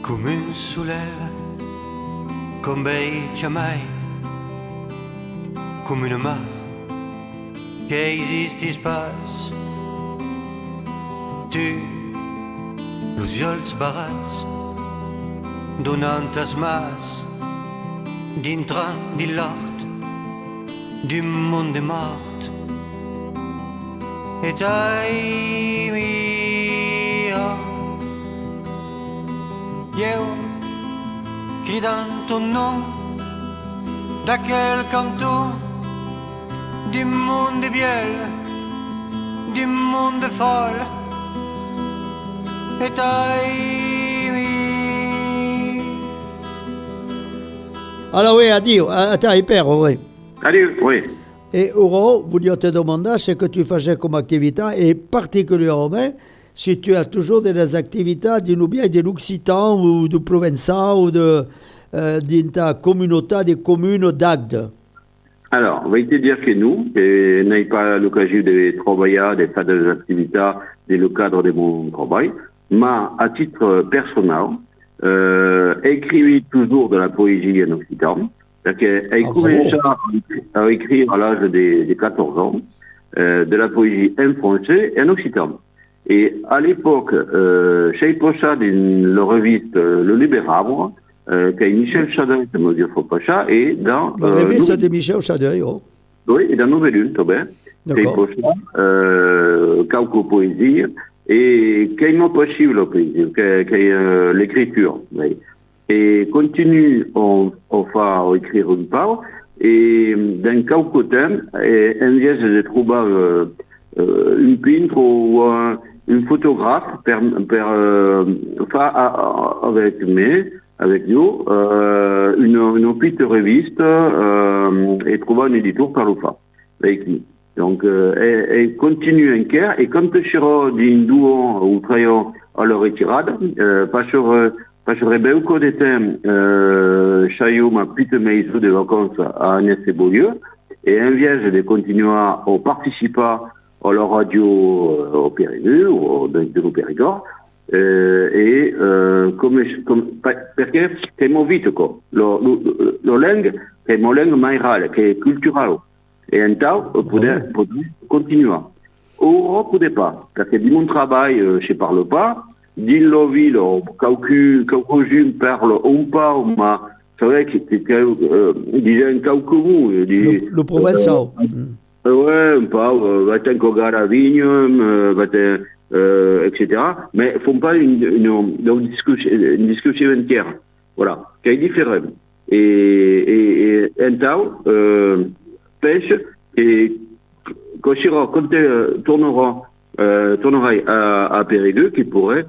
come un soleil, comme bei jamais, come une mar che esiste pas. Tu, los ulls barats, donant as mas, dintre de l'art, du monde mort. Et ai mia, io cridant ton nom d'aquel canton du monde biel, du monde folle. Et ai mi. Alors oui, addio, attends, hyper, oui. Allez, oui. Et Uro, voulais te demander ce que tu faisais comme activité, et particulièrement si tu as toujours des activités d'une bien de l'Occitan ou du Provençal ou d'une ta communauté des communes d'Agde. Alors, on va te dire que nous, n'avons pas l'occasion de travailler, de faire des activités dans le cadre de mon travail, mais à titre personnel, écrivit toujours de la poésie en occitan. Elle commencé à écrire à l'âge de 14 ans de la poésie en français et en occitan. Et à l'époque, chez Pocha, dans la revue Le Libérabre, que Michel Chadeuil, de Monsieur Pocha, et dans... La revue de Michel Chadeuil, oh. Oui, et dans Nouvelle Lune, tout bien. Chez Pocha, quelques poésies, et qu'il n'est pas possible la poésie, l'écriture. Oui. Et continue à écrire une part, et dans quelques temps, un lieu de trouver une peintre ou un photographe faire avec nous une petite reviste et trouver un éditeur par le fa. Donc, elle continue encore, et quand tu seras d'un duo ou trayon à la retirade, passerai beaucoup de temps chez ma petite maison de vacances à Agnès-et-Beaulieu, et envisage de continuer à participer à la radio au Périgord ou de l'Opérigord, parce que c'est mon vite, quoi. La langue, c'est mon langue maïrale, qui est culturelle. Et un temps, on pouvait continuer. Ou on ne pouvait pas, parce que de mon travail, je ne parle pas. Dans la ville, quelques-uns parlent un peu, mais c'est vrai que disons quelques mots. Le provençal. Oui, un peu, va-t-en encore à la vigne, etc. Mais ils ne font pas une discussion entière. Voilà, qui est différent. Et un temps, pêche, et quand tu tourneras à Périgueux, qui pourrait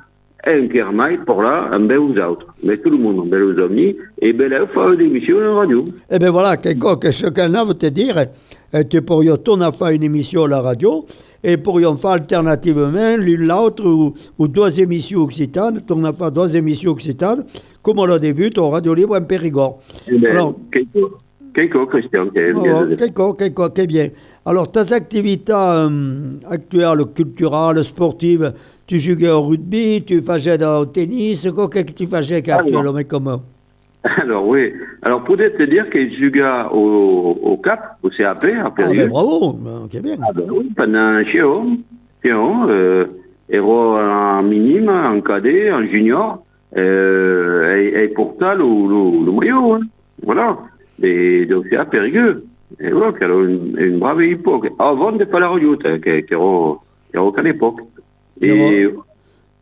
un kermail pour là, un bel aux autres. Mais tout le monde, un bel aux omnis, et ben là, il faut une émission à la radio. Eh bien voilà, que ce qu'on a veut te dire, tu pourrais tourner à faire une émission à la radio, et pourrions faire alternativement l'une l'autre, ou deux émissions occitanes, tourner à faire deux émissions occitanes, comme on le débute au Radio Libre en Périgord. Eh bien, alors, quelque question, qui bien. Alors, tes activités actuelles, culturelles, sportives, tu jouais au rugby, tu faisais au tennis, qu'est-ce que tu faisais actuellement, comment? Alors oui, alors peut-être te dire que je jouais au CAP, au CAP, à Périgueux. Ah ben bravo, ok bien. Ah ben oui, pendant chez en minime, en cadet, en junior, et pourtant le maillot, hein. Voilà, et donc c'est à Périgueux. Et voilà, qui era une brave époque, avant de faire la radio, qui era qu'à l'époque. Et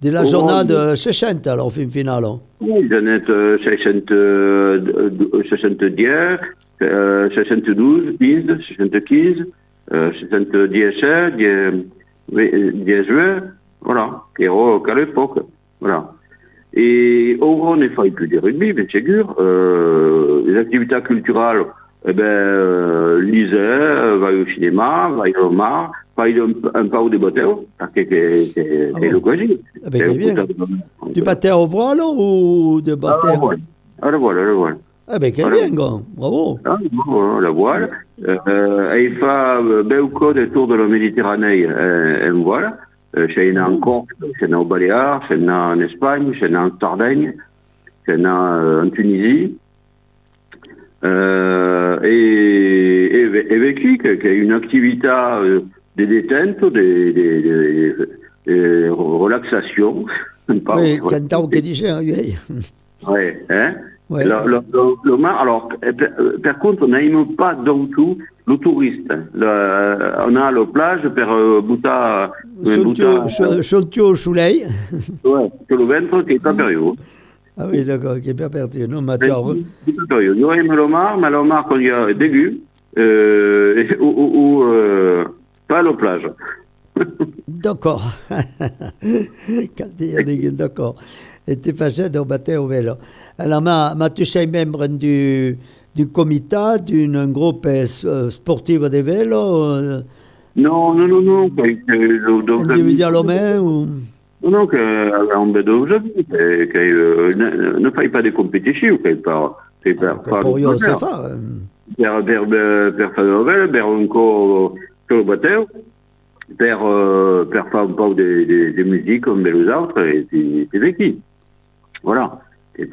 de la journée de 60, alors, fin finale. Oui, j'en ai 70, 72, 15, 75, 77, 10 juin, voilà, qui era qu'à l'époque, voilà. Et on ne fait plus de rugby, bien sûr, les activités culturelles, lisez, va au cinéma, va au mar, va un peu de bateau, parce que c'est l'occasion. Du bateau au voile ou de bateau? À la voile. Ah ben, quel bien, bravo. La voile. Il fait beaucoup de tours de la Méditerranée en voile. C'est en Corse, c'est en Baléares, c'est en Espagne, c'est en Sardaigne. qu'il y en a en Tunisie, et vécu, qui a une activité des détentes, des relaxations. Oui, quand qui dit oui. Oui, hein? Ouais. Alors, par contre, on n'aime pas du tout le touriste. On a la plage pour Bouta. Chontio au soleil. Ouais, c'est le ventre qui est pas période. Ah oui, d'accord, qui est pas perdu. Non, mais attends. C'est pas période. Yo aime le mar, mais le mar, quand il y a début, ou pas la plage. D'accord. Quand il y a des d'accord. Et tu faisais de battre au vélo. Alors, tu es membre du comité, d'un groupe sportif de vélo Non. individuellement ou... Non, qu'on veut d'aujourd'hui, ne fait pas de compétition, pour eux, c'est ça. Per faire le vélo, per encore que le bateau, per faire un peu de musique comme les autres, et c'est vécu. Voilà. Qui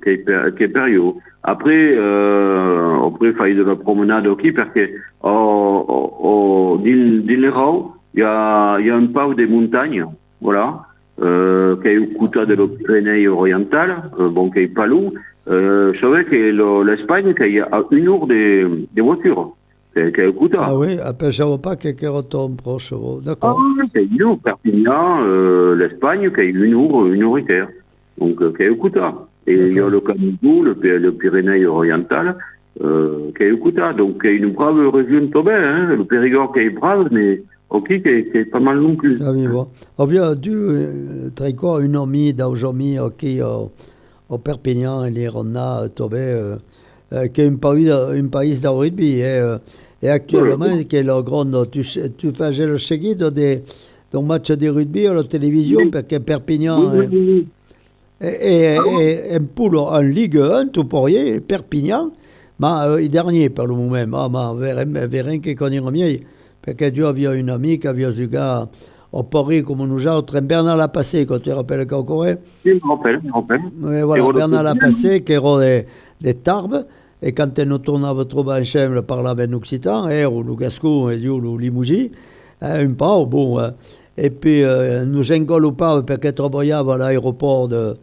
est période. Après, on peut faire de la promenade aussi, parce que dans les rangs, il y a un peu de montagnes, voilà, qui est au côté de la Pyrénées orientale, qui est pas loin. Je savais que l'Espagne, qu'il y a 1 heure de voiture. Qui est au côté. Ah oui, après, je ne vois pas quelqu'un retombe proche. D'accord. Ah, c'est 1 heure, Perpignan, l'Espagne, qui est 1 heure et quart. Donc, qui est au côté. Et il y a le Canigou, le Pyrénées oriental, qui est au côté. Donc, il y a une brave région tombée, hein, le Périgord qui est brave, mais aussi qui est pas mal non plus. Ah oui, bon. On vient du tricot, une amie d'aujourd'hui, qui au Perpignan, et les Ronna tombé, qui est un pays de rugby. Et actuellement, qui est le grand, tu faisais le seguido des matchs de rugby à la télévision, parce que Perpignan. Oui. Et un poule en Ligue 1, tout pourriez, Perpignan, mais dernier par le moment, mais verrez que connaît mieux, parce que tu avais une amie qui avait ce gars au Paris comme nous autres, Bernard Lapassé, quand tu te rappelles encore. Je me rappelle. Oui, voilà, Bernard Lapassé, qui était des Tarbes, et quand nous tournons trop en chambre par là, ben occitan, ou le Gascon, et le Limousin, un peu, bon. Et puis, nous engolons parce que travaillait à l'aéroport de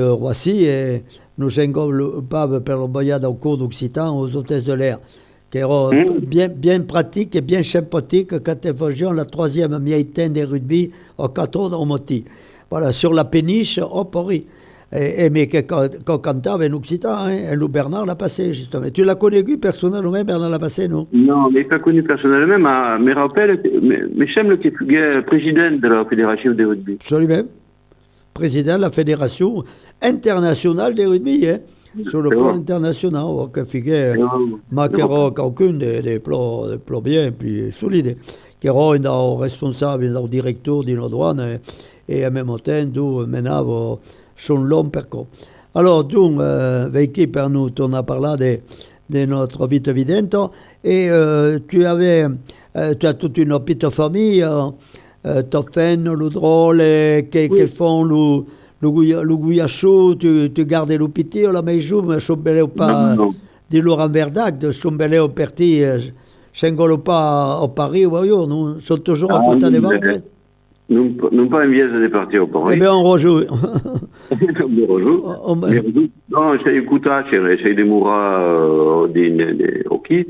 Roissy et nous engolons pas pour le voyage au cours d'Occitan aux hôtesses de l'air, qui est bien pratique et bien sympathique quand ils faisaient la 3e mi-temps de rugby au 14 au Moti. Voilà, sur la péniche au Paris. Mais quand cantava en Occitan, le Bernard l'a passé, justement. Tu l'as connu personnellement, Bernard l'a passé, non? Non, mais pas connu personnellement, mais je rappelle, mais j'aime qui est président de la Fédération de rugby. Absolument. Président de la Fédération internationale de rugby, sur le plan international, qui figure Maquero Cancun, des plans bien, puis solides, qui est responsable, le directeur de nos douanes, et en même temps, d'où maintenant, son long parcours. Alors, donc, Vicky, per nous, on a parlé de notre vie évidente, et tu as toute une petite famille, tu fais le drôle, qui font le gouillachou, tu gardes le petit, la maison, mais je ne pas de Laurent Verdac, de son belé au parti, je ne pas au Paris ou ailleurs, nous sommes toujours à côté des ventres. Non pas envie de partir au Paris. Eh bien, on rejoue. On rejoue. Non, j'ai écouté, j'ai des mourras hockey,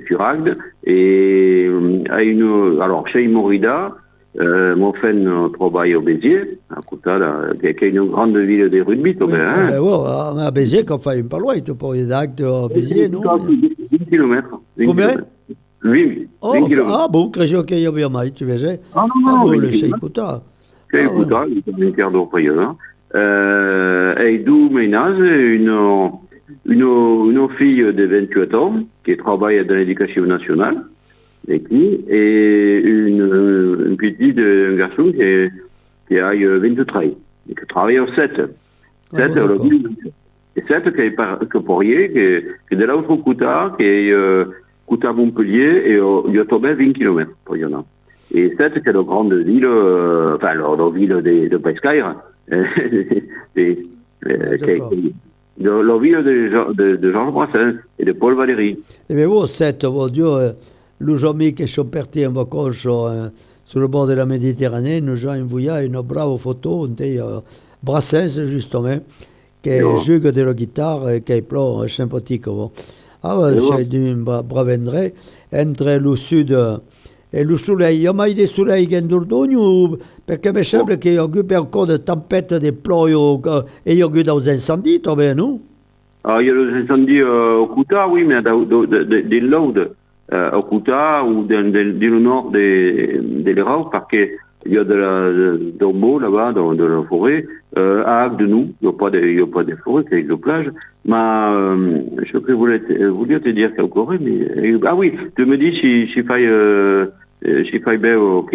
sur Agde, et alors, chez Morida, mon frère travaille au Béziers, à côté, qui est une grande ville de rugby, oui, hein. Ben ouais, à Béziers, qu'on fait pas loin, tu pourrais d'Agde à Béziers, non? 20 km. Combien? 20 km. Ah bon, creio que eu mais tu vejais. Ah non, le Sheikouta. Sheikouta, il est un quart d'heure près, hein. Et d'où ménage une fille de 28 ans qui travaille dans l'éducation nationale, et une petite, un garçon qui a 23, et qui travaille au 7. 7, et 7 qui est Poirier, qui est de l'autre côté, qui est côté à Montpellier, et il y a tombé 20 km pour y en a. Et 7, c'est la grande ville, la ville de Pescaire, des d'accord. Le vie de Georges Brassens et de Paul Valéry. E beh, voi siete, oh Dio, los amici che sono partiti in vacanza sul bordo della Mediterranea, nous ont inviato une brave photo di Brassens, justement, che gioca della chitarra e che è simpatico. Ah, c'è un bravo André, entre lo sud e lo soleil. Il y a mai des soleils in Dordogne? Perché mi sembra che il y a encore des tempêtes, des pluies et il y a des incendies, non? Ah, il y a des incendies au Kouta, oui, mais des Laudes au Kouta ou dans le nord des Rauques, parce qu'il y a de beau là-bas, dans de la forêt. À Agde de nous, il n'y a pas de forêt, il y a de plage. Mais je voulais te dire quelque chose, mais... Ah oui, tu me dis si fai bien ok,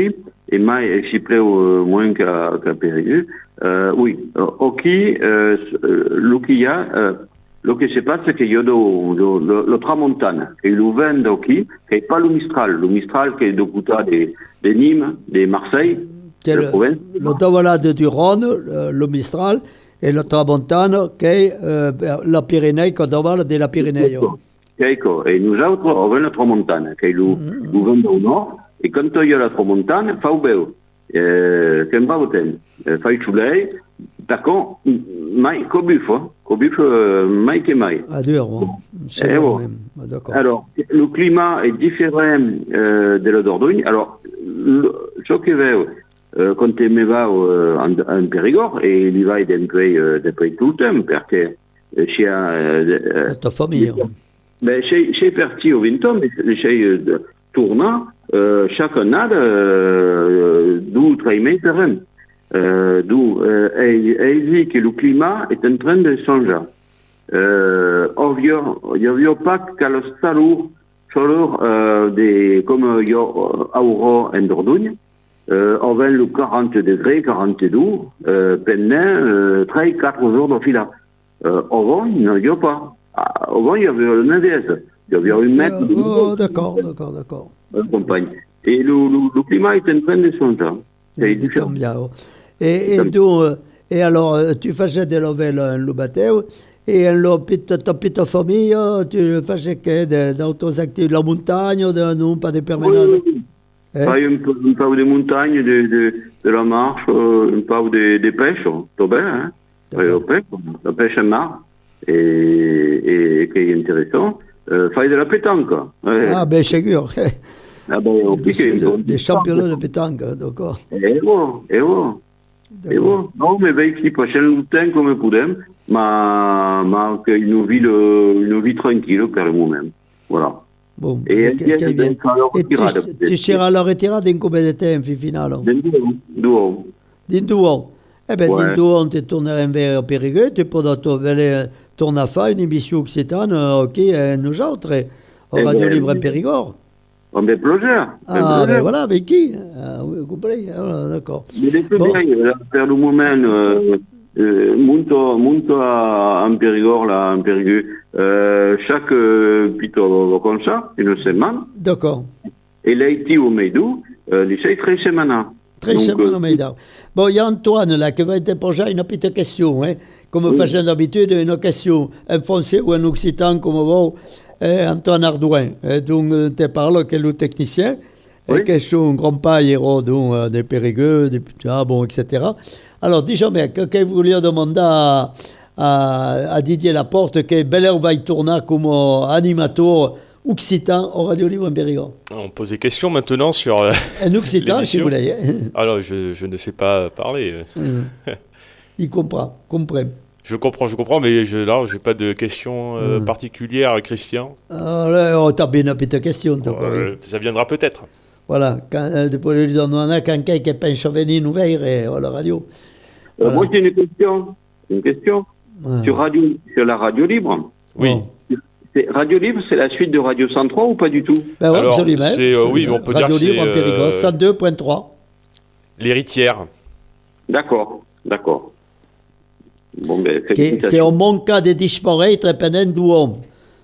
et mai si plaît moins qu'à Périgueux. Oui, ok, ce qui se passe, c'est qu'il y a le tramontane, et le vent d'Oki, qui n'est pas le Mistral qui est de Kouta de Nîmes, de Marseille, de la province. Le Davalade du Rhône, le Mistral, et le tramontane qui est la Pyrénées, que Daval de la Pyrénées. Et nous autres, on a le tramontane, qui est le vent du nord, et quand il y a la tramontane, fa au beau. C'est un bravo thème. Fa il soleil, par contre, mai, cobuf, mai que mai. À deux euros. D'accord. Alors, le climat est différent de la Dordogne. Alors, ce que veut, quand tu me vas en Périgord, et il va depuis tout le temps, parce que chez ta famille. Ben, chez parti au Vinton, chez Tournant, chaque année, d'où travailler terrain. D'où il dit que le climat est en train de changer. Il n'y a pas qu'à le chaleur comme il y a Auro en Dordogne, avec le 40 degrés, 42, pendant 3-4 jours de fila. Avant, il n'y a pas. Avant, il y avait le 9. Il y avait une mètre. Oh, d'accord. Compagne. Et le climat est en train de changer. C'est différent. Et alors, tu faisais des nouvelles en Loubateau, et ta petite famille, tu faisais que d'autres activités, la montagne, non, pas de permanence? Oui. Un peu de montagne, de la marche, un peu de pêche, tout bien, hein? La pêche en mar, et qui est intéressant. Faire de la pétanque. Ah, ben, c'est sûr. Ah, ben, les championnats de pétanque, d'accord. Et bon. Non, mais ici, prochain longtemps comme podem, mais une vie tranquille pour le moment. Voilà. Bon, et tu seras à la retirade in combien de temps, finalement? Dans 2 ans. Eh bien, dans 2 ans, tu tourneras vers Périgueux, tu pourras tourner à faire une émission occitane, ok, nous autres, au Radio Libre en Périgord. On est plongeurs. Ah, ben voilà, avec qui? Oui, vous comprenez, d'accord. Mais les plongeurs, faire le moment, monte en Périgord, là, en Périgueux, chaque pito comme ça, une semaine. D'accord. Et là, il au Meidou, les 3 semaines. 3 semaines au Meidou. Bon, il y a Antoine, là, qui va te poser une petite question, hein. Comme faisons d'habitude, une question en français ou en occitan, comme vous, Antoine Ardouin. Donc, tu parles que le technicien, qui est un grand paillero des Périgueux, etc. Alors, dis-moi, que vous vouliez demander à Didier Laporte, que Bel Air va y tourner comme animateur occitan au Radio Libre en Périgord? On pose des questions maintenant sur un occitan, si vous voulez. Alors, je ne sais pas parler. Il comprend. Je comprends, mais là, je n'ai pas de questions particulières, Christian. Oh, tu as bien une petite question. Ça viendra peut-être. Voilà, tu peux lui donner quelqu'un qui pense à venir nous voir à la radio. Voilà. Moi, j'ai une question. Sur la Radio Libre. Oui. Radio Libre, c'est la suite de Radio 103 ou pas du tout? Ben ouais, alors, absolument. Oui, on peut Radio dire Libre en Périgord, 102.3. L'héritière. D'accord. Bon, ben, che un manca di disparaître pendant 2 ans.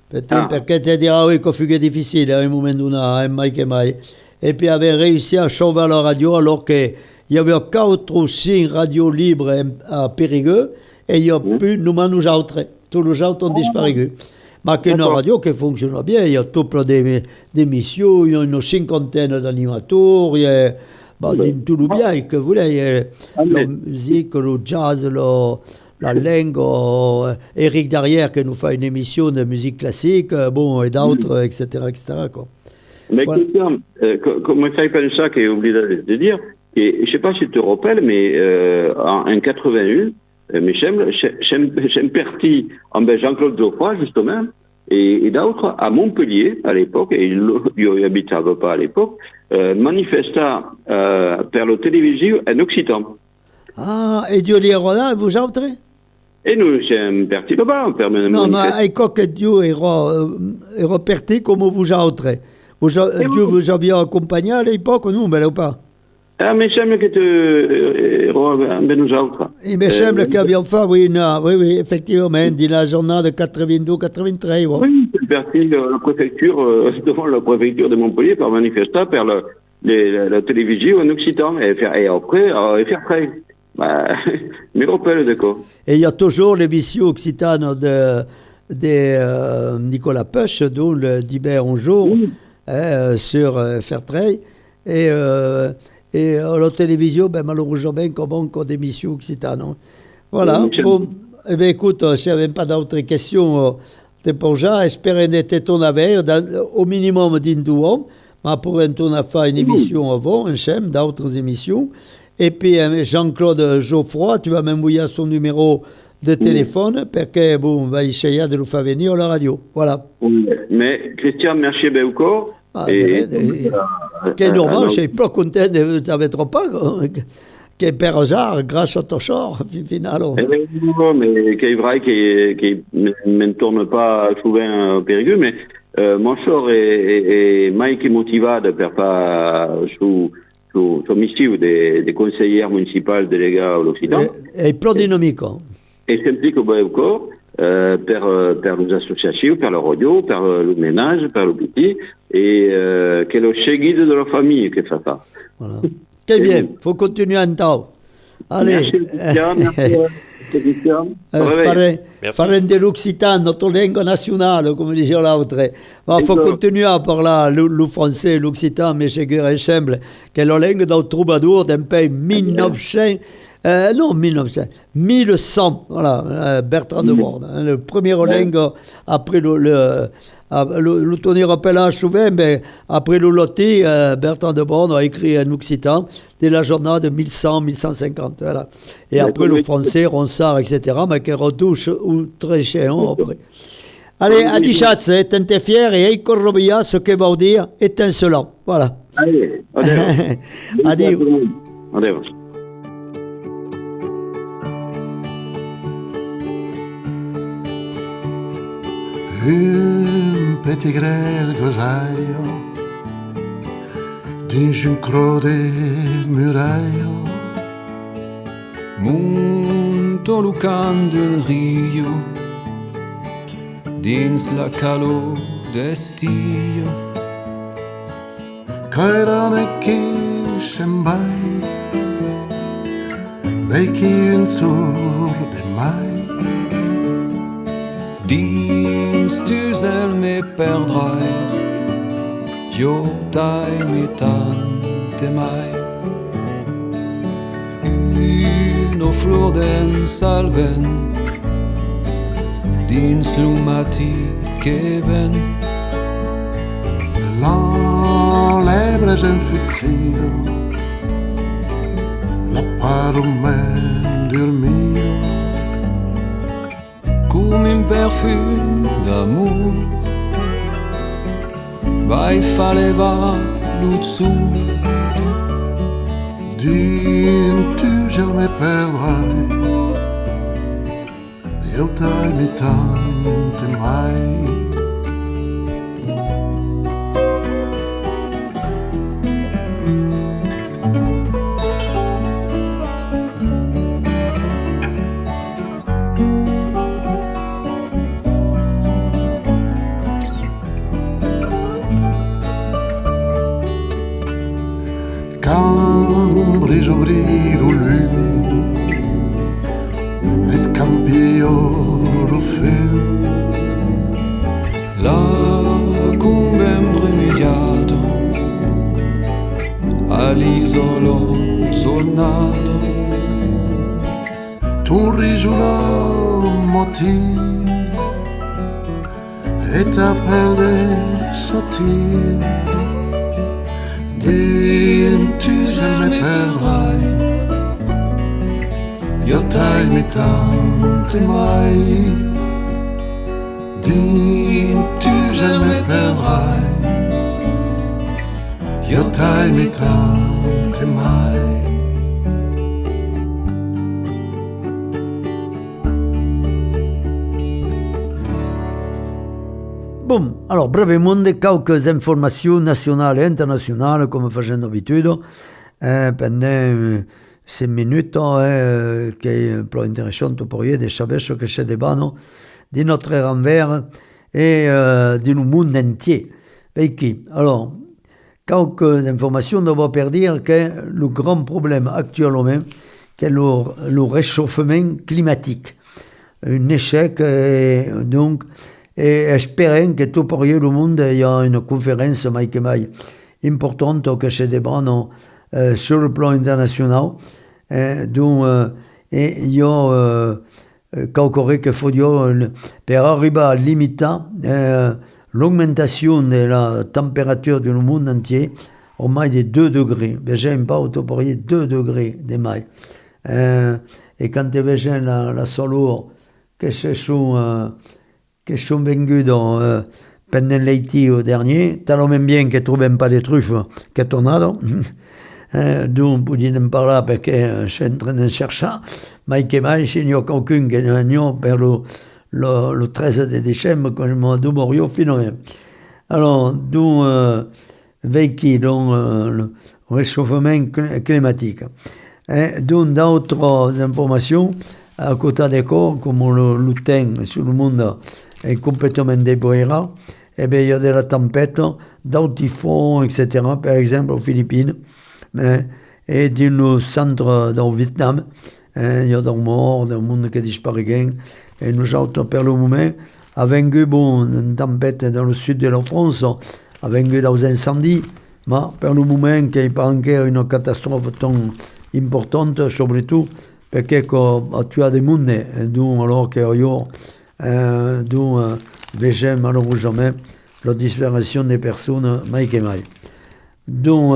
Peut-être perché tu diras oui, que c'est difficile à un moment donné, mai que mai. Et puis avait réussi à sauver la radio alors qu'il y avait 4 ou 5 radios libres à Périgueux et il n'y a plus nous autres. Tous les autres ont disparu. Mais qu'il y a une radio qui fonctionne bien, il y a tout plein d'émissions, il y a une cinquantaine d'animateurs, il y a tout le bien que vous voulez, il y a la musique, le jazz, la langue, Eric Derrière qui nous fait une émission de musique classique, et d'autres, etc. quoi. Mais Christian, comment ça fait ça que j'ai oublié de dire, et je ne sais pas si tu te rappelles, mais en 81, j'aime parti en Jean-Claude Geoffroy, justement, et d'autres, à Montpellier, à l'époque, et il habitait pas à l'époque, manifesta per la télévision en occitan. Ah, et Dieu les Roland, vous entrez? Et nous sommes partis là-bas, on permet de non, mais que Dieu est reparti comme vous entrez. Dieu vous aviez accompagné à l'époque, nous, mais ou pas? Ah, mais semble que tu ben nous autres. Il me semble qu'avions fait, oui, effectivement, dans la journée de 82-83. Oui, c'est parti la préfecture, devant la préfecture de Montpellier, par manifester par la télévision en occitan, et après, faire prêt. Mais rappelle, d'accord. Et il y a toujours l'émission occitane de Nicolas Peuch, dont le dimanche un jour, sur Fairtrade. Et à la télévision, malheureusement, comme encore d'émissions occitanes. Voilà. Bon, eh bien, écoute, si n'y avait pas d'autres questions pour ça, espérons que ton avenir, au minimum d'Indouan, mais pour un tour à faire une émission avant, un chème, d'autres émissions. Et puis, Jean-Claude Geoffroy, tu vas m'envoyer son numéro de téléphone, parce que, on va essayer de le faire venir à la radio. Voilà. Mais, Christian, merci beaucoup. Che normal, je suis pas content de t'avoir trop pas, que per hasard, grâce à ton char, finalement. Non, mais c'est vrai qu'il ne tourne pas souvent au Périgueux, mais mon char est Mike motivé per pas sous mission des conseillers municipaux délégués à l'Occident. Et plus dynamique. Et s'implique beaucoup per les associations, per la radio, per le ménage, per le petit, et que le chef guide de la famille qui fait ça. Voilà. Très bien, il faut continuer un temps. Allez. Fare de l'occitan, notre langue nationale, comme disait l'autre. Il faut continuer à parler le français, l'occitan, mais c'est que semble que la langue d'un troubadour d'un pays 1100, voilà, Bertrand de Bordes, le premier langue après le Tony rappela souvent, mais après le Loti, Bertrand de Bordes a écrit en occitan dès la journée de 1100-1150, voilà. Et après le français, Ronsard, etc., mais qui retouche ou très cher après. Allez, à Dichatz, t'es fier et Corrobia, ce que va dire étincelant, voilà. Allez, adieu. Adieu. Un petit grêle gosaio dins un creux de muraille. Monto lucant del rio dins la calor d'estiu. Cairane che scembai, vecchi un sur de mai. Dins tusel me perdrai, jo tai me tante mai. Uno flor den salven, dins l'umati che ven. L'ebre enfuzzido, la parumen dormido. Come un perfume d'amour, vai faleva l'utsu. Din tu jamais perdrai, io t'aimi tante mai. Quand j'ouvrir au lune, les loro fil. Là, come immediato, all'isolo tornato, tu risulò motivo e ta pelle sottile, tu se ne perdrai, io t'aimi tanto mai, tu se ne perdrai, io t'aimi tanto mai. Bon, alors brevemente quelques informations nationales et internationales, comme faisons d'habitude, pendant 5 minutes, qui est plus intéressant pour vous de savoir ce que c'est debano de notre renvers et du monde entier. Alors, quelques informations doivent pour dire que le grand problème actuellement, c'est le réchauffement climatique. Un échec, donc, et espérons que tout pour le monde, il y a une conférence importante que se débrane sur le plan international. Donc, il y a quelque qu'il faut dire pour arriver à limiter l'augmentation de la température du monde entier au moins de 2 degrés. J'aime pas autour pour 2 degrés de mai. Et quand tu vois la chaleur que sont venus pendant l'été au dernier, tellement même bien que ne trouvent pas des truffes que tornado. Donc, on peut dire pas parce que je suis en train de chercher. Mais il n'y a quelqu'un qui n'a pas le 13 décembre, quand je m'en dois finalement. Alors, donc, vécu le réchauffement climatique. Donc, d'autres informations, à côté des corps, comme le temps sur le monde est complètement débrouillé, eh bien, il y a de la tempête, d'autres typhons, etc., par exemple aux Philippines, et dans le centre du Vietnam, il y a des morts, des monde qui disparaissent, et nous autres, per le moment, avons eu une tempête dans le sud de la France, avons eu des incendies, mais per le moment, il n'y a pas encore une catastrophe tant importante, surtout, parce que tu as des mondes, alors qu'il y a déjà malheureusement la disparition des personnes, mai que mai. Donc,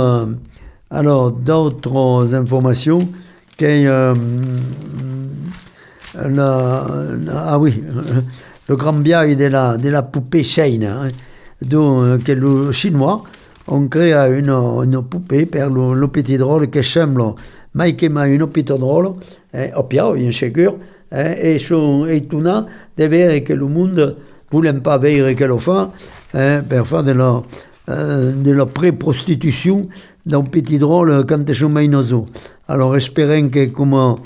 alors, d'autres informations, que le grand biais de la poupée Shane, donc, que le chinois ont créé une poupée pour le petit drôle qui semble mai que mai une petit drôle, au pied, bien sûr, et sont étonnants de voir que le monde ne voulait pas voir que le fait pour faire de la pré-prostitution d'un petit drôle quand ils sont mainoso. Alors, espérons que, comme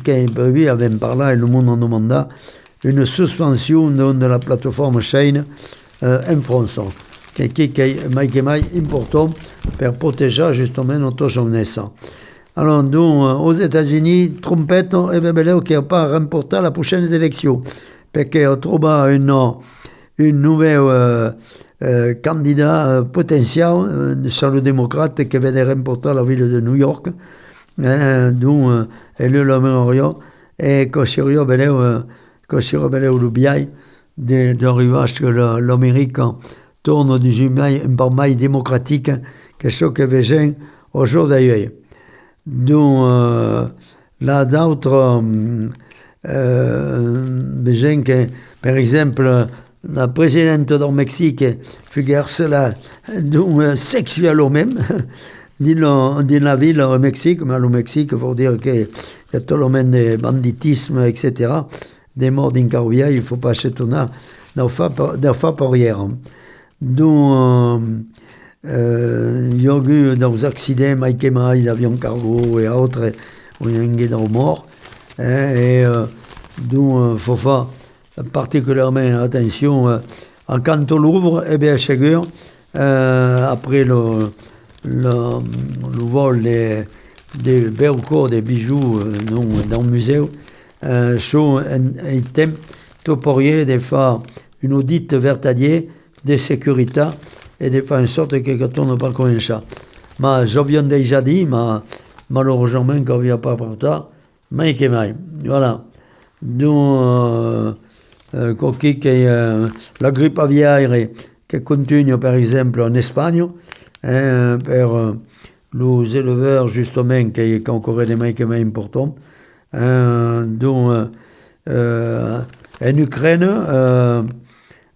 qui prévu, avait parlé, le monde en demanda une suspension de la plateforme Shane en France, qui est important pour protéger justement notre jeunesse. Alors, donc, aux États-Unis, trompette, et bien, qui n'a pas remporté la prochaine élection, parce qu'on trouve une nouvelle candidat potentiel sur le démocrate qui vient de remporter la ville de New York, dont elle est le meilleur, et que serait le biais d'arriver à ce que l'Amérique tourne un peu plus démocratique que ce que veut aujourd'hui. Donc, là, d'autres gens que, par exemple, la présidente du Mexique figure cela sexuellement même dans la ville au Mexique, mais au Mexique, il faut dire qu'il y a tout le monde de banditisme, etc., des morts d'incarvia, il ne faut pas s'étonner d'en faire pour hier. Donc, il y a eu des accidents, d'avions cargo et autres, où il y a eu des morts, et donc, il faut faire particulièrement attention quand on l'ouvre, et bien sûr, après le vol des belles corps, des bijoux dans le musée, su il tempo tu pourrais de fare un audit vertadier de sécurité et de faire en sorte que ne pas commencer. Mais j'avais déjà dit, mais malheureusement, qu'on ne vient pas pour ça, mais que mai. Voilà. Donc, la grippe aviaire qui continue, par exemple, en Espagne, per les éleveurs, justement, qui est encore des mecs importants. Donc, en Ukraine,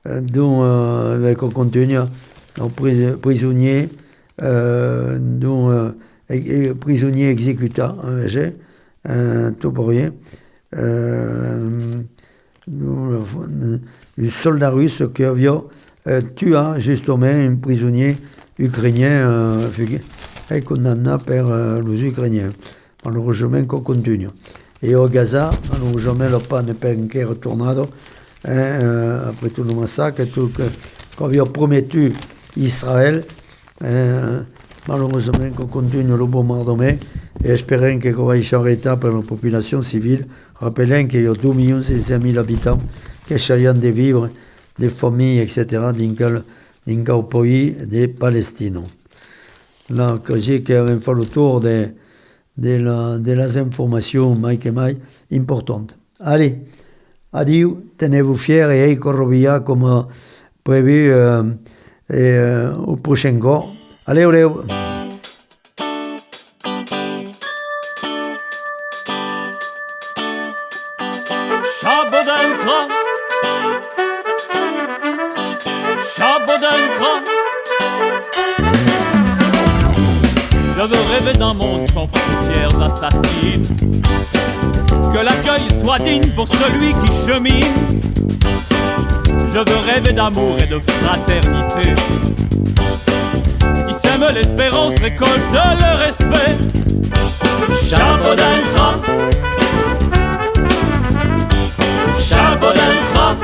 donc, on continue, prisonniers, donc, prisonniers exécutés, tout pour rien. Un soldat russe qui avait tué justement un prisonnier ukrainien et condamné par les Ukrainiens. Malheureusement, qu'on continue. Et au Gaza, malheureusement, le pain n'est pas encore retourné. Après tout le massacre, tout qu'on avait promis Israël, malheureusement, qu'on continue le bombardement et espérons que va y arrêter pour la population civile. Rappelons qu'il y a 2 500 000 habitants qui essayent de vivre, des familles, etc., dans le pays des Palestiniens. Là, j'ai quand même fait le tour de les informations mai importantes. Allez, adieu, tenez-vous fiers et corrovia comme prévu au prochain cours. Allez, allez. Je veux rêver d'un monde sans frontières assassines, que l'accueil soit digne pour celui qui chemine. Je veux rêver d'amour et de fraternité, qui sème l'espérance, récolte le respect. Chabodantra, Chabodantra.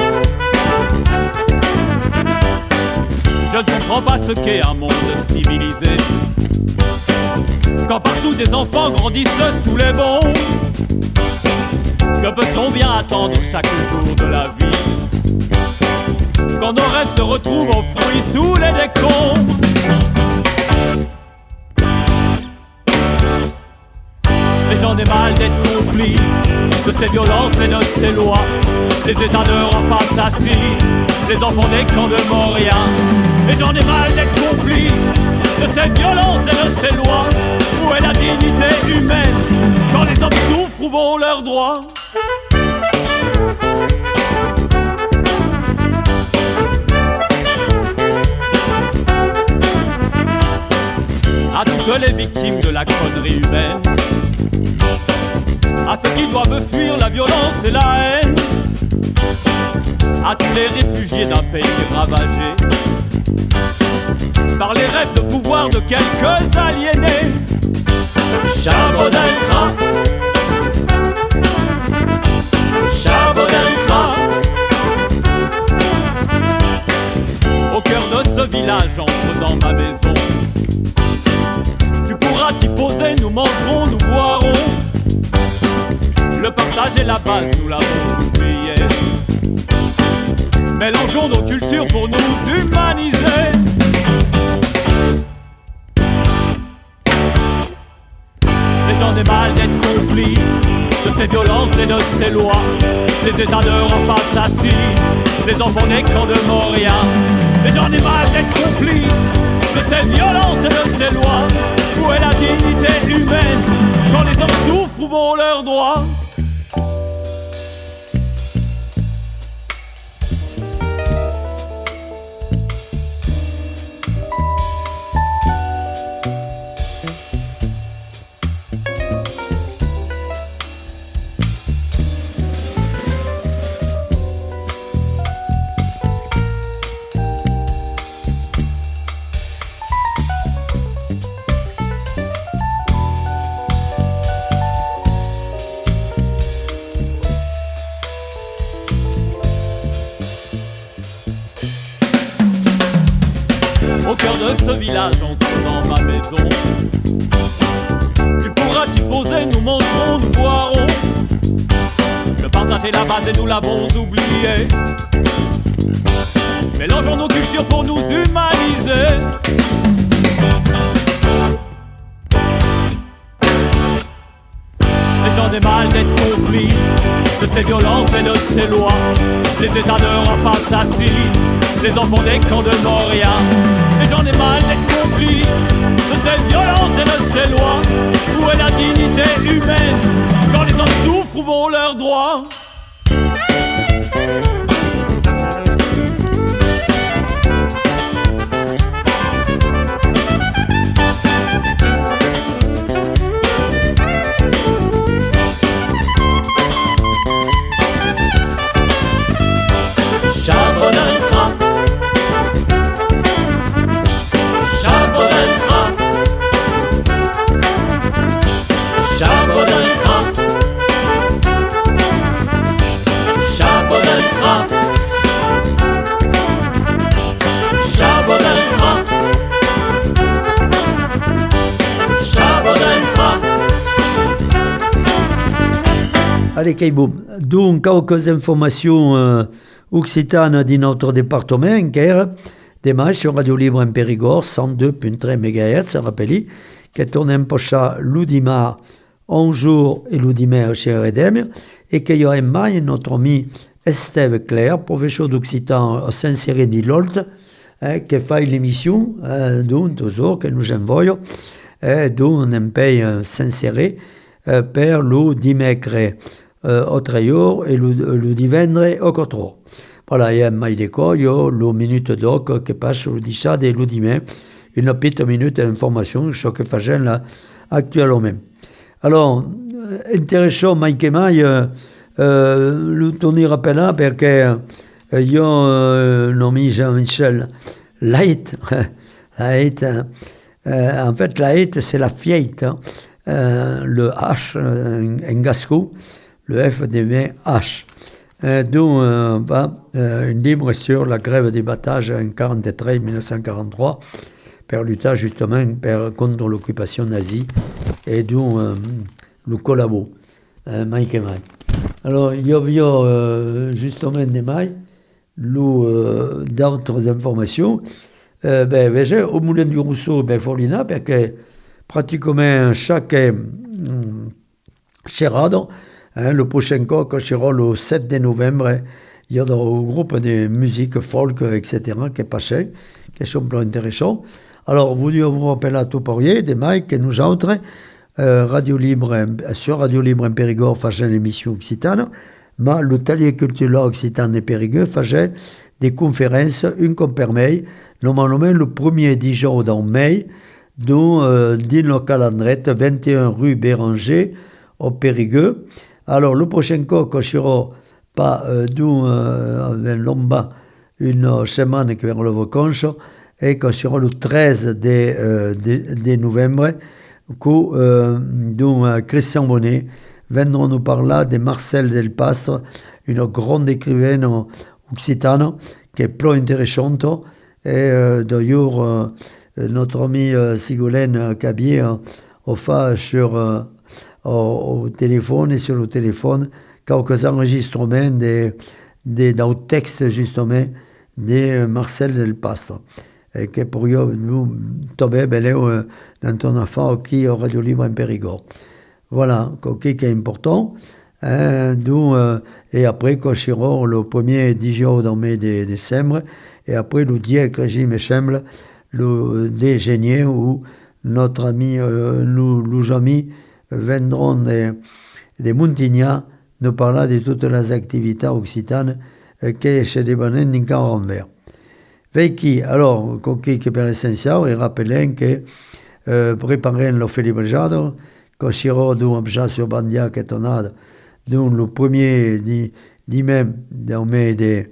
Je ne comprends pas ce qu'est un monde civilisé, quand partout des enfants grandissent sous les bombes. Que peut-on bien attendre chaque jour de la vie, quand nos rêves se retrouvent enfouis sous les décombres? Et j'en ai mal d'être complice de ces violences et de ces lois. Les États d'Europe assassinent les enfants des camps de Moria. Et j'en ai mal d'être complice de ces violences et de ces lois. Où est la dignité humaine quand les hommes souffrent ou vont leurs droits? À toutes les victimes de la connerie humaine, à ceux qui doivent fuir la violence et la haine, à tous les réfugiés d'un pays ravagé par les rêves de pouvoir de quelques aliénés. Chabodantra, Chabodantra. Au cœur de ce village, entre dans ma maison. Tu pourras t'y poser, nous mangerons, nous boirons. Le partage est la base, nous l'avons oublié. Mélangeons nos cultures pour nous humaniser. J'en ai mal d'être complice de ces violences et de ces lois. Les États d'Europe assassinent les enfants des camps de Moria. Et j'en ai mal d'être complice de ces violences et de ces lois. Où est la dignité humaine quand les hommes souffrent ou vont leurs droits? Au cœur de ce village, entre dans ma maison. Tu pourras t'y poser, nous mangerons, nous boirons. partager la base et nous l'avons oublié. Mélangeons nos cultures pour nous humaniser. Et j'en ai mal d'être complice de ces violences et de ces lois. Les états d'Europe assassinent les enfants des camps de Moria. Et j'en ai mal d'être complice de ces violences et de ces lois. Où est la dignité humaine quand les hommes souffrent ou vont leurs droits? Allez, Keiboum. Donc, quelques informations occitanes de notre département, car dimanche sur Radio Libre en Périgord, 102.3 MHz, rappelez, qui tourne un pocha l'Oudima, 11 jours et l'Oudima chez RDM, et qu'il y a un maille, notre ami Estève Claire, professeur d'occitan au Saint-Céré d'Ilolte, qui fait l'émission, donc, toujours, que nous envoyons, dont on paye Saint-Céré, per le dimecre au Trailleur et le divendre au Cotro. Voilà, il y a un mail d'école, il y a le minute doc qui passe le dissade et le dimanche, une petite minute d'information sur ce que fait là actuellement. Alors, intéressant, Mike et Maï, le tourner rappela parce que il y a un ami Jean-Michel Laït. Laït, en fait, Laït, c'est la fiette. Le H en gascon, le F devient H. D'où une libre sur la grève des battages en 1943 pour lutter justement contre l'occupation nazie et d'où le collabo, Mike et Mike. Alors, il y a justement des mailles, d'autres informations. Au Moulin du Rousseau, Folina, parce que pratiquement chaque chérade, le prochain coq sera le 7 novembre, il y a un groupe de musique folk, etc., qui est passé, qui sont plus intéressants. Alors, vous rappelez à tout pourrier, des mailles que nous autres, Radio Libre, sur Radio Libre en Périgord, faisait l'émission occitane, mais le talier culturel occitan de Périgord faisait des conférences, une comme per mai, normalement le premier 10 jours dans mai, dont dit le calendrier 21 rue Béranger au Périgueux. Alors le prochain coq sera pas d'où lomba une semaine qui vers le vacances et que sera le 13 de novembre que dont Christian Bonnet viendront nous parler de Marcel Del Pastre, une grande écrivaine occitane qui est plus intéressante et d'ailleurs notre ami Sigolène Cabier a fait sur au téléphone et sur le téléphone quelques enregistrements des textes justement de Marcel Del Pastre et que pour nous tomber dans ton affaire qui au Radio Libre en Périgord. Voilà, qui est important. Et après, quand sera le premier 10 jours dans mai de décembre, et après le 10 régime semble le déjeuner où notre ami, nos amis viendront de Montignac nous parler de toutes les activités occitanes qui se développent encore en vert. Veiki, alors, qui per l'essentiel, et rappelons que préparer le félibrejado, quand sera d'un objet sur Bandia qui est tonade, donc le premier dimanche dans mai de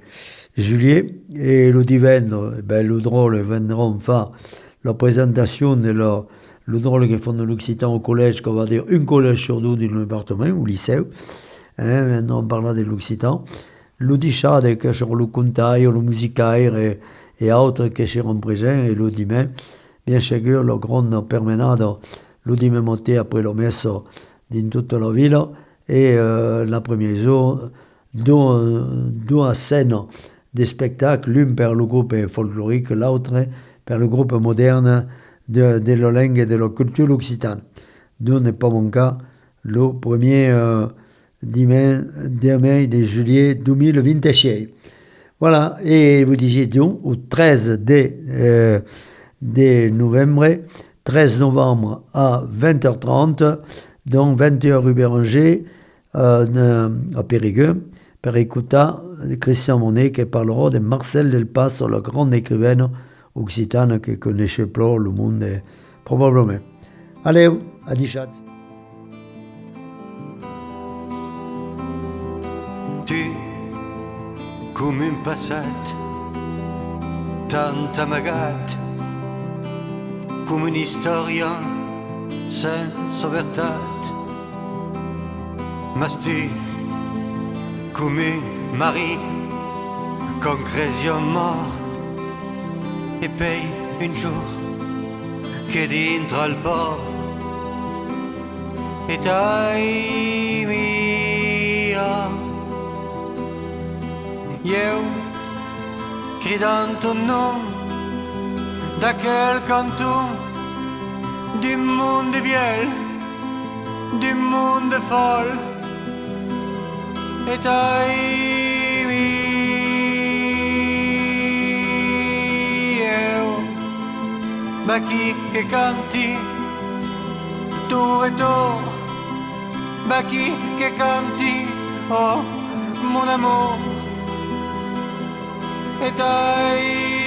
juillet, et le divendres, le drôle viendront faire la présentation de le drôle qui font de l'Occitan au collège, qu'on va dire un collège sur deux du département, au lycée, maintenant on parle de l'Occitan. Le dichade qui sur le contail, le musicaire et autres qui seront présents, et le dimanche, bien sûr, le grand permanade, le dimanche matin après le messe dans toute la ville, et la première jour, deux scènes des spectacles, l'une par le groupe folklorique, l'autre par le groupe moderne de la langue et de la culture occitane. Deux n'est pas mon cas, le premier dimanche de juillet 2026. Voilà, et vous disiez donc, au 13 de novembre, 13 novembre à 20h30, donc 21h rue Béranger, à Périgueux, per écouter Christian Monet qui parlera de Marcel Delpas, la grande écrivaine occitane que connaissait pas le monde probablement. Allez, à Dichat. Tu, come un passat, tant amagat, come un'historia senza veritat. Mas tu, come un mari, concrétion mort, e poi un jour che dintre al port, e dai mia, io cridant ton nom da quel canton du monde biel, du monde folle, e dai mia, ma chi che canti tour et tour, ma chi che canti, oh mon amour, et dai